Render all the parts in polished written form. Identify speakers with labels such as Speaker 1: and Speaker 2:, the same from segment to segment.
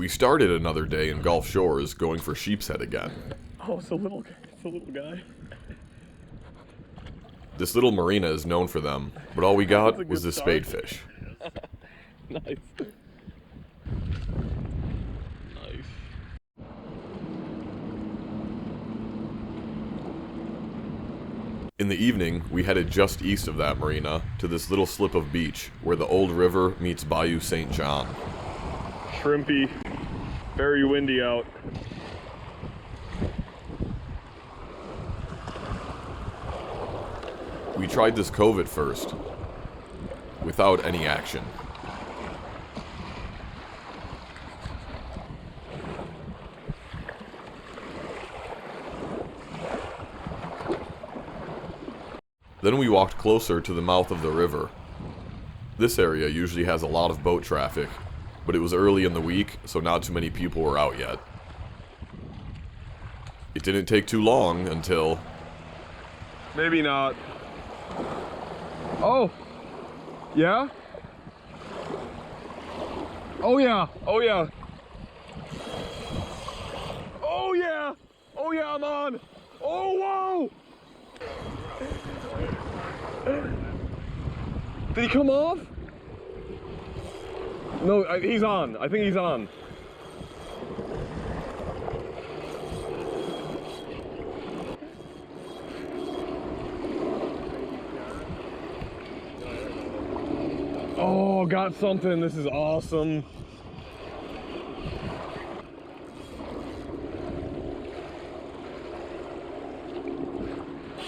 Speaker 1: We started another day in Gulf Shores going for sheepshead again.
Speaker 2: Oh, it's a little guy.
Speaker 1: This little marina is known for them, but all we got was this spadefish.
Speaker 2: Nice. Nice.
Speaker 1: In the evening, we headed just east of that marina to this little slip of beach where the old river meets Bayou St. John.
Speaker 2: Shrimpy, very windy out.
Speaker 1: We tried this cove at first, without any action. Then we walked closer to the mouth of the river. This area usually has a lot of boat traffic, but it was early in the week, so not too many people were out yet. It didn't take too long until...
Speaker 2: Maybe not. Oh! Yeah? Oh yeah! Oh yeah! Oh yeah! Oh yeah, I'm on! Oh, whoa! Did he come off? No, he's on. I think he's on. Oh, got something. This is awesome.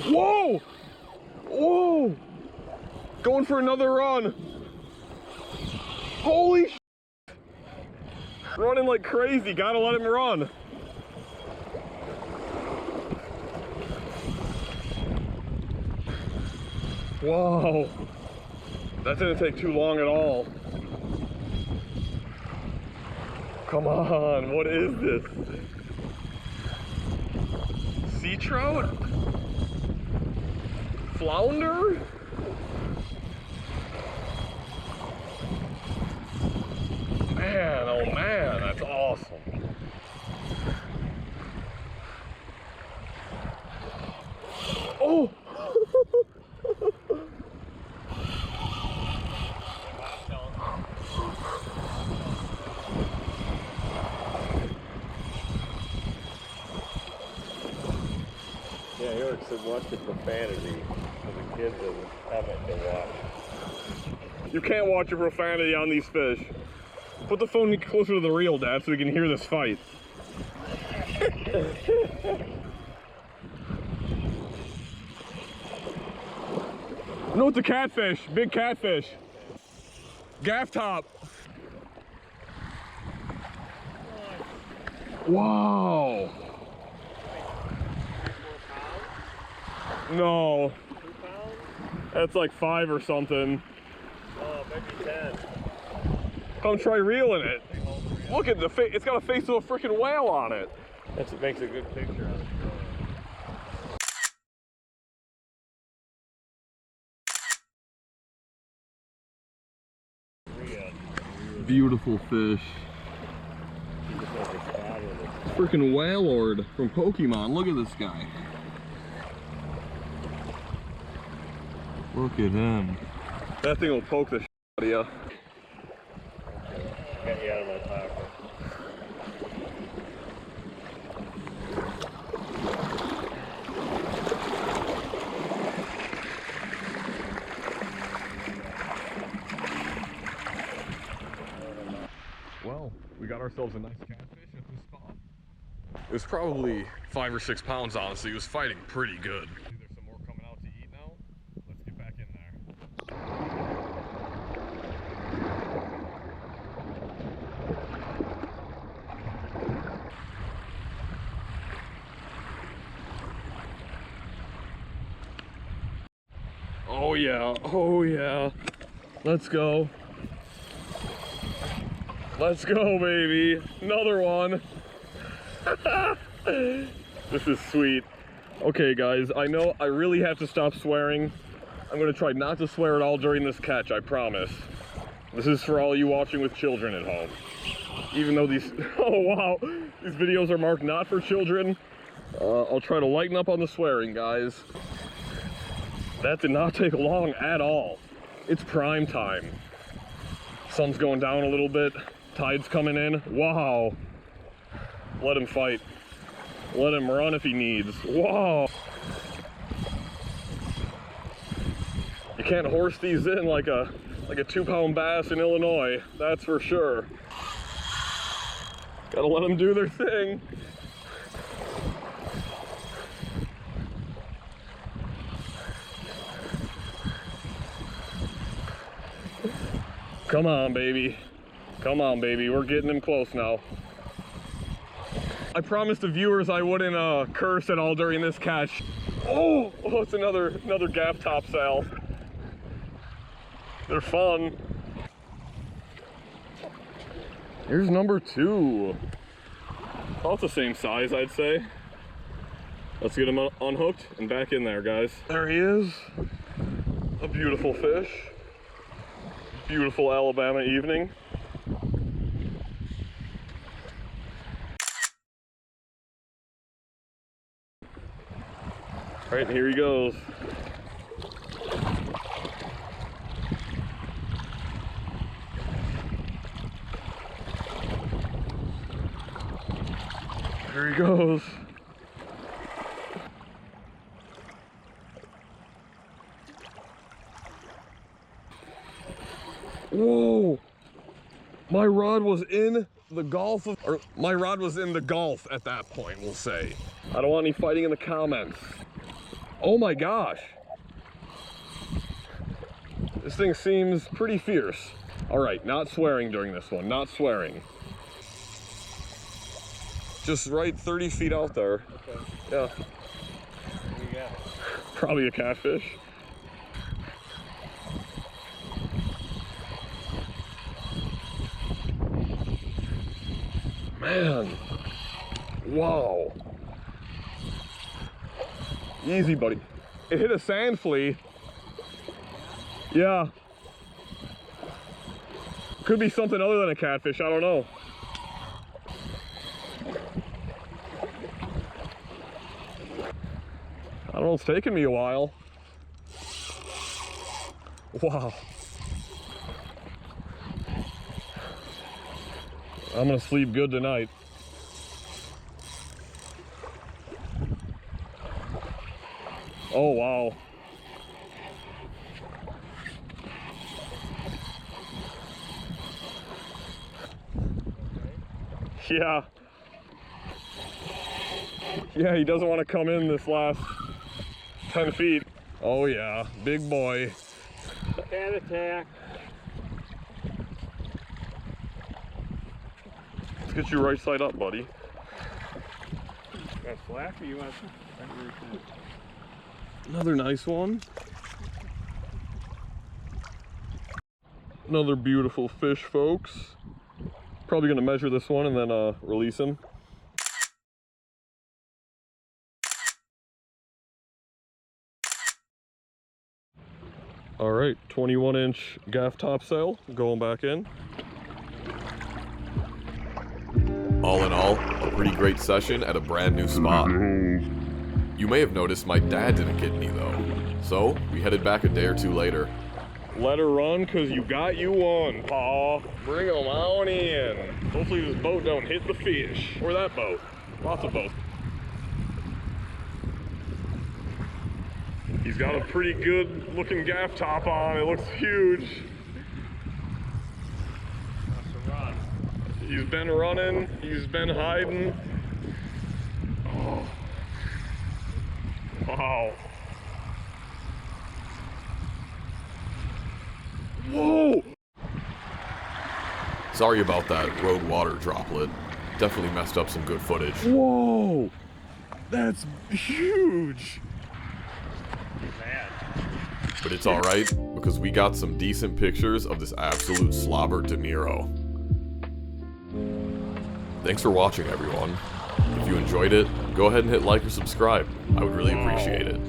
Speaker 2: Whoa! Whoa! Going for another run. Holy sh**. Running like crazy. Gotta let him run. Whoa. That didn't take too long at all. Come on, what is this? Sea trout? Flounder? Man, oh man, that's awesome. Oh!
Speaker 3: Yeah, Eric said watch the profanity for the kids that haven't to watch.
Speaker 2: You can't watch your profanity on these fish. Put the phone closer to the reel, Dad, so we can hear this fight. No, it's a catfish. Big catfish. Gafftop. Wow. No.
Speaker 3: 2 pounds?
Speaker 2: That's like 5 or something.
Speaker 3: Oh, maybe 10.
Speaker 2: Come try reeling it. Look at the face. It's got a face of a freaking whale on it.
Speaker 3: That's what makes a good picture on the
Speaker 2: Beautiful fish. Freaking Whalord from Pokemon. Look at this guy. Look at him. That thing will poke the shit out of you.
Speaker 3: Got you out of my pocket.
Speaker 2: Well, we got ourselves a nice catfish at this spot. It was probably 5 or 6 pounds, honestly. He was fighting pretty good. There's some more coming out to eat now. Let's get back in there. Oh yeah, oh yeah. Let's go. Let's go, baby. Another one. This is sweet. Okay, guys, I know I really have to stop swearing. I'm gonna try not to swear at all during this catch, I promise. This is for all you watching with children at home. even though these, oh wow, these videos are marked not for children. I'll try to lighten up on the swearing, guys. That did not take long at all. It's prime time. Sun's going down a little bit. Tide's coming in. Wow. Let him fight. Let him run if he needs. Wow. You can't horse these in like a 2-pound bass in Illinois. That's for sure. Gotta let them do their thing. Come on, baby. Come on, baby. We're getting him close now. I promised the viewers I wouldn't curse at all during this catch. Oh, it's another Gafftop sale. They're fun. Here's number 2. About the same size, I'd say. Let's get him unhooked and back in there, guys. There he is. A beautiful fish. Beautiful Alabama evening. All right, here he goes. There he goes. Whoa! My rod was in the Gulf of, or my rod was in the Gulf at that point, we'll say. I don't want any fighting in the comments. Oh my gosh. This thing seems pretty fierce. All right, not swearing during this one, not swearing. Just right 30 feet out there.
Speaker 3: Okay.
Speaker 2: Yeah.
Speaker 3: What do you got?
Speaker 2: Probably a catfish. Man. Wow. Easy, buddy. It hit a sand flea. Yeah. Could be something other than a catfish, I don't know. I don't know, it's taken me a while. Wow. I'm gonna sleep good tonight. Oh, wow. Yeah. Yeah, he doesn't want to come in this last 10 feet. Oh yeah, big boy.
Speaker 3: Cat attack.
Speaker 2: Let's get you right side up, buddy.
Speaker 3: Got slack or you want
Speaker 2: Another nice one. Another beautiful fish, folks. Probably gonna measure this one and then release him. All right, 21-inch Gafftop sail going back in.
Speaker 1: All in all, a pretty great session at a brand new spot. You may have noticed my dad didn't get any though, so we headed back a day or two later.
Speaker 2: Let her run, cause you got you one, Paw. Bring them on in. Hopefully this boat don't hit the fish. Or that boat. Lots of boats. He's got a pretty good looking Gafftop on. It looks huge. He's been running. He's been hiding. Oh. Wow. Whoa!
Speaker 1: Sorry about that road water droplet. Definitely messed up some good footage.
Speaker 2: Whoa! That's huge!
Speaker 1: But it's alright, because we got some decent pictures of this absolute slobber De Niro. Thanks for watching, everyone. If you enjoyed it, go ahead and hit like or subscribe. I would really appreciate it.